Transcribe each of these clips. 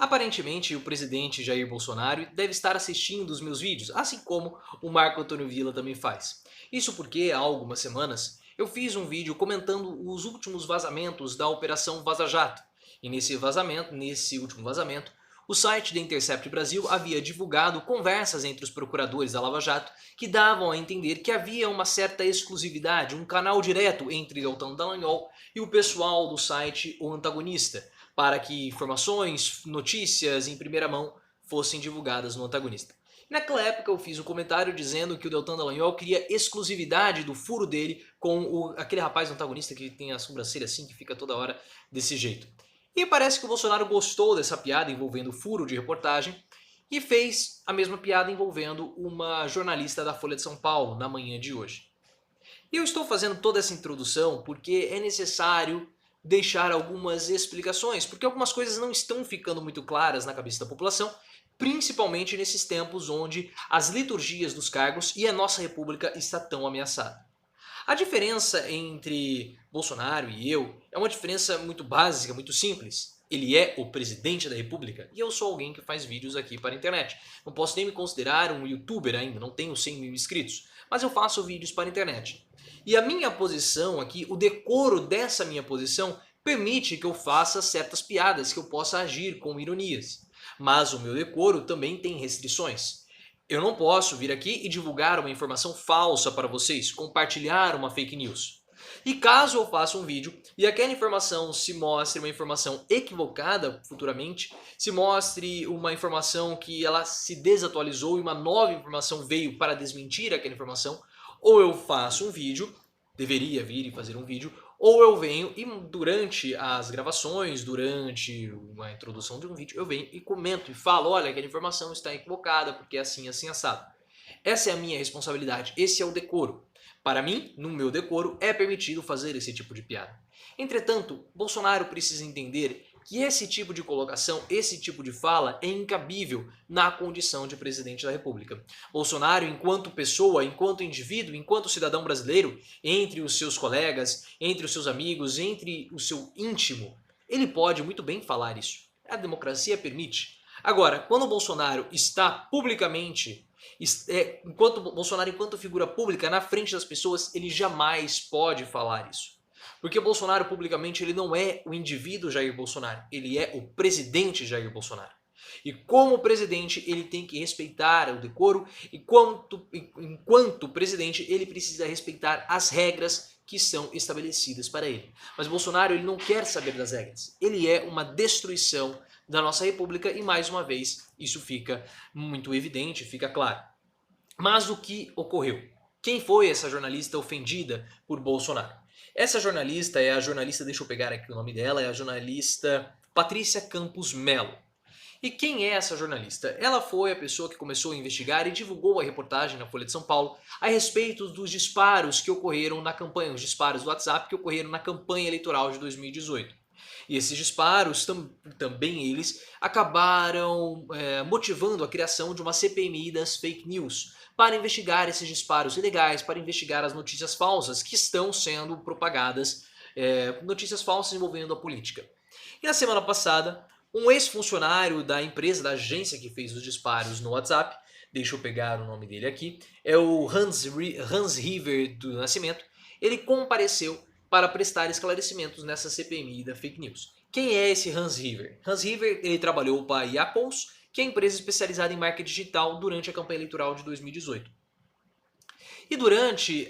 Aparentemente, o presidente Jair Bolsonaro deve estar assistindo os meus vídeos, assim como o Marco Antônio Villa também faz. Isso porque, há algumas semanas, eu fiz um vídeo comentando os últimos vazamentos da Operação Vaza Jato. E nesse último vazamento, o site The Intercept Brasil havia divulgado conversas entre os procuradores da Lava Jato que davam a entender que havia uma certa exclusividade, um canal direto entre Deltan Dallagnol e o pessoal do site O Antagonista, para que informações, notícias em primeira mão fossem divulgadas no Antagonista. Naquela época eu fiz um comentário dizendo que o Deltan Dallagnol queria exclusividade do furo dele com aquele rapaz do Antagonista que tem a sobrancelha assim, que fica toda hora desse jeito. E parece que o Bolsonaro gostou dessa piada envolvendo furo de reportagem e fez a mesma piada envolvendo uma jornalista da Folha de São Paulo na manhã de hoje. E eu estou fazendo toda essa introdução porque é necessário deixar algumas explicações, porque algumas coisas não estão ficando muito claras na cabeça da população, principalmente nesses tempos onde as liturgias dos cargos e a nossa república está tão ameaçada. A diferença entre Bolsonaro e eu é uma diferença muito básica, muito simples. Ele é o presidente da república e eu sou alguém que faz vídeos aqui para a internet. Não posso nem me considerar um youtuber ainda, não tenho 100 mil inscritos, mas eu faço vídeos para a internet. E a minha posição aqui, o decoro dessa minha posição, permite que eu faça certas piadas, que eu possa agir com ironias. Mas o meu decoro também tem restrições. Eu não posso vir aqui e divulgar uma informação falsa para vocês, compartilhar uma fake news. E caso eu faça um vídeo e aquela informação se mostre uma informação equivocada futuramente, se mostre uma informação que ela se desatualizou e uma nova informação veio para desmentir aquela informação, ou eu faço um vídeo, deveria vir e fazer um vídeo, ou eu venho e durante as gravações, durante a introdução de um vídeo, eu venho e comento e falo, olha, aquela informação está equivocada porque é assim, assim, assado. Essa é a minha responsabilidade, esse é o decoro. Para mim, no meu decoro, é permitido fazer esse tipo de piada. Entretanto, Bolsonaro precisa entender que esse tipo de colocação, esse tipo de fala é incabível na condição de presidente da República. Bolsonaro, enquanto pessoa, enquanto indivíduo, enquanto cidadão brasileiro, entre os seus colegas, entre os seus amigos, entre o seu íntimo, ele pode muito bem falar isso. A democracia permite. Agora, quando o Bolsonaro está publicamente, enquanto Bolsonaro, enquanto figura pública, na frente das pessoas, ele jamais pode falar isso. Porque Bolsonaro, publicamente, ele não é o indivíduo Jair Bolsonaro, ele é o presidente Jair Bolsonaro. E como presidente, ele tem que respeitar o decoro, e enquanto presidente, ele precisa respeitar as regras que são estabelecidas para ele. Mas Bolsonaro, ele não quer saber das regras. Ele é uma destruição da nossa república e, mais uma vez, isso fica muito evidente, fica claro. Mas o que ocorreu? Quem foi essa jornalista ofendida por Bolsonaro? Essa jornalista é a jornalista, deixa eu pegar aqui o nome dela, é a jornalista Patrícia Campos Melo. E quem é essa jornalista? Ela foi a pessoa que começou a investigar e divulgou a reportagem na Folha de São Paulo a respeito dos disparos que ocorreram na campanha, os disparos do WhatsApp que ocorreram na campanha eleitoral de 2018. E esses disparos, também eles, acabaram motivando a criação de uma CPMI das fake news, para investigar esses disparos ilegais, para investigar as notícias falsas que estão sendo propagadas, notícias falsas envolvendo a política. E na semana passada, um ex-funcionário da empresa, da agência que fez os disparos no WhatsApp, deixa eu pegar o nome dele aqui, é o Hans River do Nascimento, ele compareceu para prestar esclarecimentos nessa CPMI da fake news. Quem é esse Hans River? Hans River, ele trabalhou para a Yapols, que é a empresa especializada em marketing digital durante a campanha eleitoral de 2018. E durante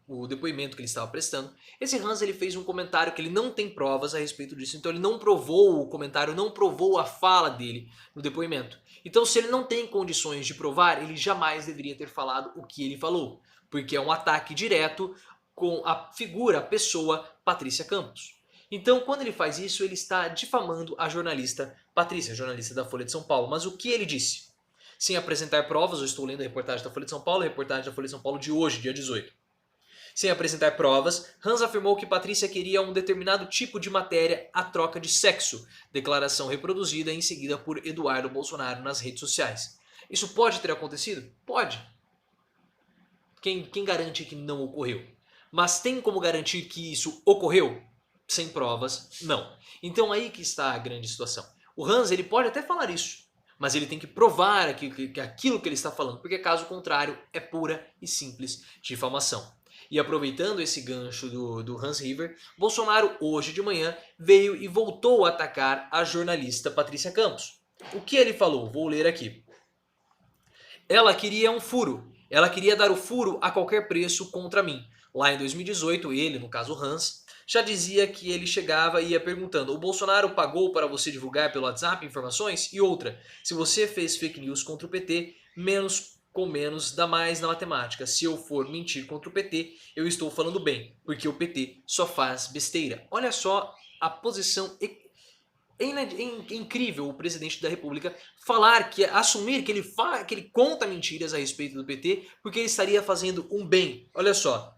o depoimento que ele estava prestando, esse Hans ele fez um comentário que ele não tem provas a respeito disso, então ele não provou o comentário, não provou a fala dele no depoimento. Então se ele não tem condições de provar, ele jamais deveria ter falado o que ele falou, porque é um ataque direto com a figura, a pessoa Patrícia Campos. Então, quando ele faz isso, ele está difamando a jornalista Patrícia, jornalista da Folha de São Paulo. Mas o que ele disse? Sem apresentar provas, eu estou lendo a reportagem da Folha de São Paulo, a reportagem da Folha de São Paulo de hoje, dia 18. Sem apresentar provas, Hans afirmou que Patrícia queria um determinado tipo de matéria à troca de sexo, declaração reproduzida em seguida por Eduardo Bolsonaro nas redes sociais. Isso pode ter acontecido? Pode. Quem garante que não ocorreu? Mas tem como garantir que isso ocorreu? Sem provas, não. Então aí que está a grande situação. O Hans, ele pode até falar isso, mas ele tem que provar aquilo que ele está falando, porque caso contrário é pura e simples difamação. E aproveitando esse gancho do Hans River, Bolsonaro hoje de manhã veio e voltou a atacar a jornalista Patrícia Campos. O que ele falou? Vou ler aqui. Ela queria um furo. Ela queria dar o furo a qualquer preço contra mim. Lá em 2018, ele, no caso Hans, já dizia que ele chegava e ia perguntando: o Bolsonaro pagou para você divulgar pelo WhatsApp informações? E outra, se você fez fake news contra o PT, menos com menos dá mais na matemática. Se eu for mentir contra o PT, eu estou falando bem, porque o PT só faz besteira. Olha só a posição. É incrível o presidente da República falar assumir que ele conta mentiras a respeito do PT porque ele estaria fazendo um bem. Olha só,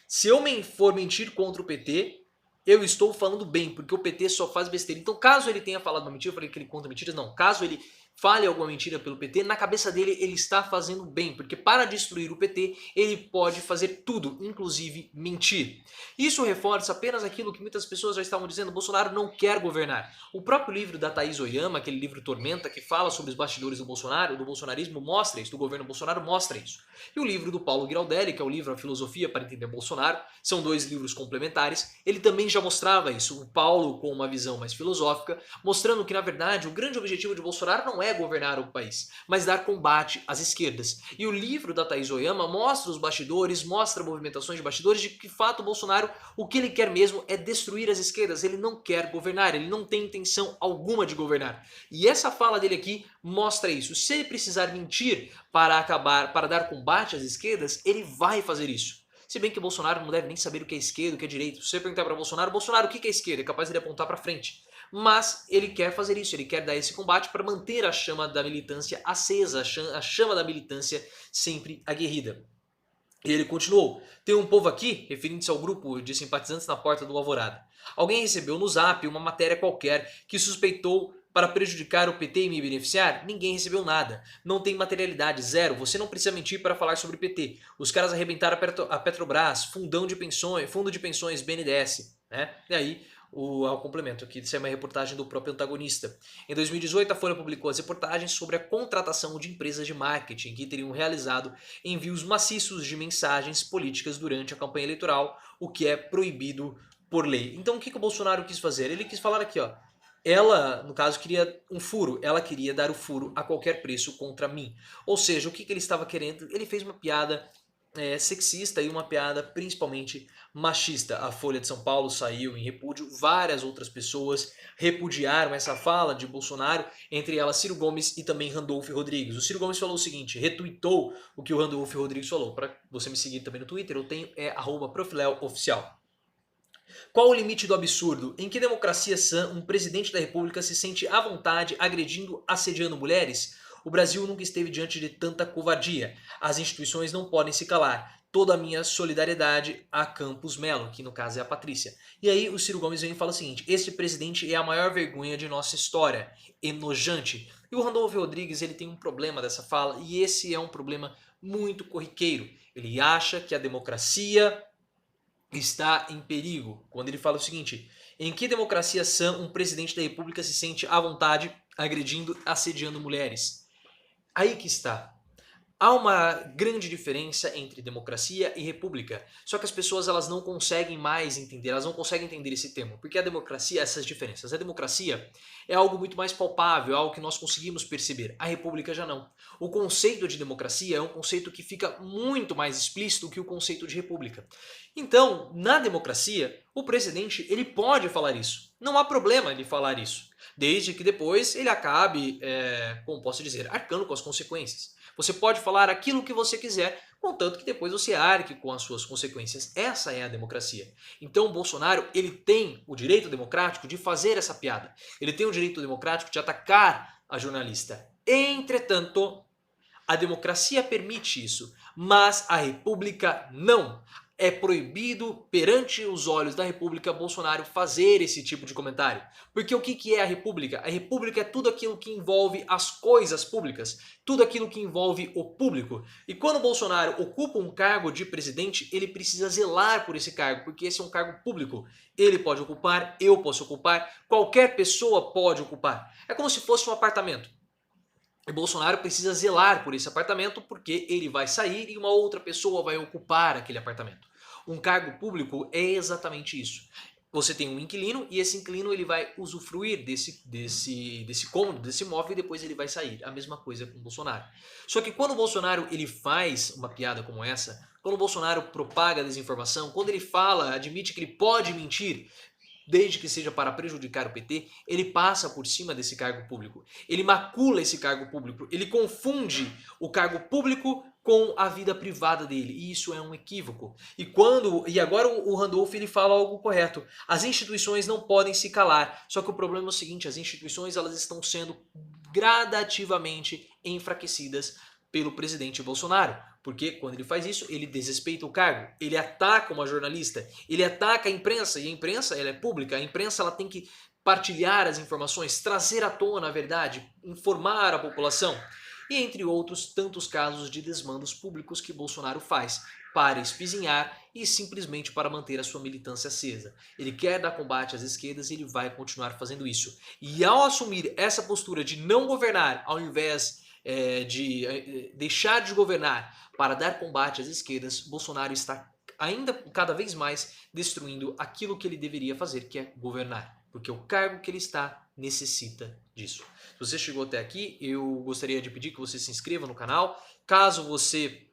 se eu for mentir contra o PT, eu estou falando bem, porque o PT só faz besteira. Então, caso ele tenha falado uma mentira, eu falei que ele conta mentiras, não. Caso ele fale alguma mentira pelo PT, na cabeça dele ele está fazendo bem, porque para destruir o PT, ele pode fazer tudo, inclusive mentir. Isso reforça apenas aquilo que muitas pessoas já estavam dizendo: Bolsonaro não quer governar. O próprio livro da Thaís Oyama, aquele livro Tormenta, que fala sobre os bastidores do Bolsonaro, do bolsonarismo, mostra isso, do governo Bolsonaro mostra isso. E o livro do Paulo Giraldelli, que é o livro A Filosofia para Entender Bolsonaro, são dois livros complementares, ele também já mostrava isso, o Paulo com uma visão mais filosófica, mostrando que na verdade o grande objetivo de Bolsonaro não é governar o país, mas dar combate às esquerdas. E o livro da Thaís Oyama mostra os bastidores, mostra movimentações de bastidores de que de fato o Bolsonaro, o que ele quer mesmo é destruir as esquerdas, ele não quer governar, ele não tem intenção alguma de governar. E essa fala dele aqui mostra isso. Se ele precisar mentir para dar combate às esquerdas, ele vai fazer isso. Se bem que Bolsonaro não deve nem saber o que é esquerda, o que é direita. Se você perguntar para Bolsonaro, o que é esquerda? É capaz de ele apontar para frente. Mas ele quer fazer isso, ele quer dar esse combate para manter a chama da militância acesa, a chama da militância sempre aguerrida. E ele continuou: tem um povo aqui, referindo-se ao grupo de simpatizantes na porta do Alvorada. Alguém recebeu no zap uma matéria qualquer que suspeitou para prejudicar o PT e me beneficiar? Ninguém recebeu nada. Não tem materialidade, zero. Você não precisa mentir para falar sobre PT. Os caras arrebentaram a Petrobras, fundo de pensões, BNDES. Né? E aí, ao complemento aqui, isso é uma reportagem do próprio antagonista. Em 2018, a Folha publicou as reportagens sobre a contratação de empresas de marketing que teriam realizado envios maciços de mensagens políticas durante a campanha eleitoral, o que é proibido por lei. Então, o que o Bolsonaro quis fazer? Ele quis falar aqui, ó. Ela, no caso, queria um furo. Ela queria dar o furo a qualquer preço contra mim. Ou seja, o que ele estava querendo? Ele fez uma piada sexista e uma piada principalmente machista. A Folha de São Paulo saiu em repúdio, várias outras pessoas repudiaram essa fala de Bolsonaro, entre elas Ciro Gomes e também Randolfo Rodrigues. O Ciro Gomes falou o seguinte, retweetou o que o Randolfo Rodrigues falou. Para você me seguir também no Twitter, eu tenho @profileoficial. Qual o limite do absurdo? Em que democracia sã um presidente da república se sente à vontade agredindo, assediando mulheres? O Brasil nunca esteve diante de tanta covardia. As instituições não podem se calar. Toda a minha solidariedade a Campos Melo, que no caso é a Patrícia. E aí o Ciro Gomes vem e fala o seguinte: este presidente é a maior vergonha de nossa história. Enojante. E o Randolfo Rodrigues ele tem um problema dessa fala, e esse é um problema muito corriqueiro. Ele acha que a democracia está em perigo, quando ele fala o seguinte: em que democracia sã um presidente da república se sente à vontade agredindo, assediando mulheres? Aí que está. Há uma grande diferença entre democracia e república, só que as pessoas elas não conseguem mais entender, elas não conseguem entender esse termo, porque a democracia, essas diferenças, a democracia é algo muito mais palpável, algo que nós conseguimos perceber, a república já não. O conceito de democracia é um conceito que fica muito mais explícito que o conceito de república. Então, na democracia, o presidente ele pode falar isso, não há problema ele falar isso, desde que depois ele acabe, como posso dizer, arcando com as consequências. Você pode falar aquilo que você quiser, contanto que depois você arque com as suas consequências. Essa é a democracia. Então o Bolsonaro ele tem o direito democrático de fazer essa piada. Ele tem o direito democrático de atacar a jornalista. Entretanto, a democracia permite isso, mas a república não. É proibido, perante os olhos da República, Bolsonaro fazer esse tipo de comentário. Porque o que é a República? A República é tudo aquilo que envolve as coisas públicas, tudo aquilo que envolve o público. E quando Bolsonaro ocupa um cargo de presidente, ele precisa zelar por esse cargo, porque esse é um cargo público. Ele pode ocupar, eu posso ocupar, qualquer pessoa pode ocupar. É como se fosse um apartamento. E Bolsonaro precisa zelar por esse apartamento porque ele vai sair e uma outra pessoa vai ocupar aquele apartamento. Um cargo público é exatamente isso. Você tem um inquilino e esse inquilino ele vai usufruir desse cômodo, desse imóvel e depois ele vai sair. A mesma coisa com o Bolsonaro. Só que quando o Bolsonaro ele faz uma piada como essa, quando o Bolsonaro propaga desinformação, quando ele fala, admite que ele pode mentir, desde que seja para prejudicar o PT, ele passa por cima desse cargo público. Ele macula esse cargo público, ele confunde o cargo público com a vida privada dele, e isso é um equívoco. E agora o Randolph ele fala algo correto. As instituições não podem se calar. Só que o problema é o seguinte, as instituições elas estão sendo gradativamente enfraquecidas pelo presidente Bolsonaro. Porque quando ele faz isso, ele desrespeita o cargo, ele ataca uma jornalista, ele ataca a imprensa, e a imprensa ela é pública, a imprensa ela tem que partilhar as informações, trazer à tona a verdade, informar a população. E entre outros tantos casos de desmandos públicos que Bolsonaro faz para espizinhar e simplesmente para manter a sua militância acesa. Ele quer dar combate às esquerdas e ele vai continuar fazendo isso. E ao assumir essa postura de não governar, ao invés de deixar de governar para dar combate às esquerdas, Bolsonaro está ainda cada vez mais destruindo aquilo que ele deveria fazer, que é governar. Porque o cargo que ele está necessita disso. Se você chegou até aqui, eu gostaria de pedir que você se inscreva no canal. Caso você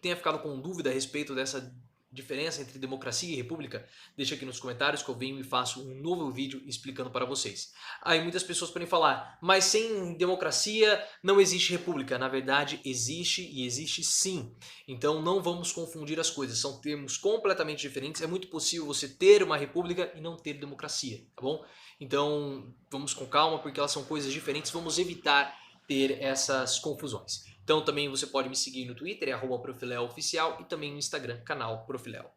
tenha ficado com dúvida a respeito dessa diferença entre democracia e república, deixa aqui nos comentários que eu venho e faço um novo vídeo explicando para vocês. Aí muitas pessoas podem falar, mas sem democracia não existe república. Na verdade existe e existe sim. Então não vamos confundir as coisas, são termos completamente diferentes. É muito possível você ter uma república e não ter democracia, tá bom? Então vamos com calma porque elas são coisas diferentes, vamos evitar ter essas confusões. Então também você pode me seguir no Twitter, @profileoficial, e também no Instagram, canal Profiléu.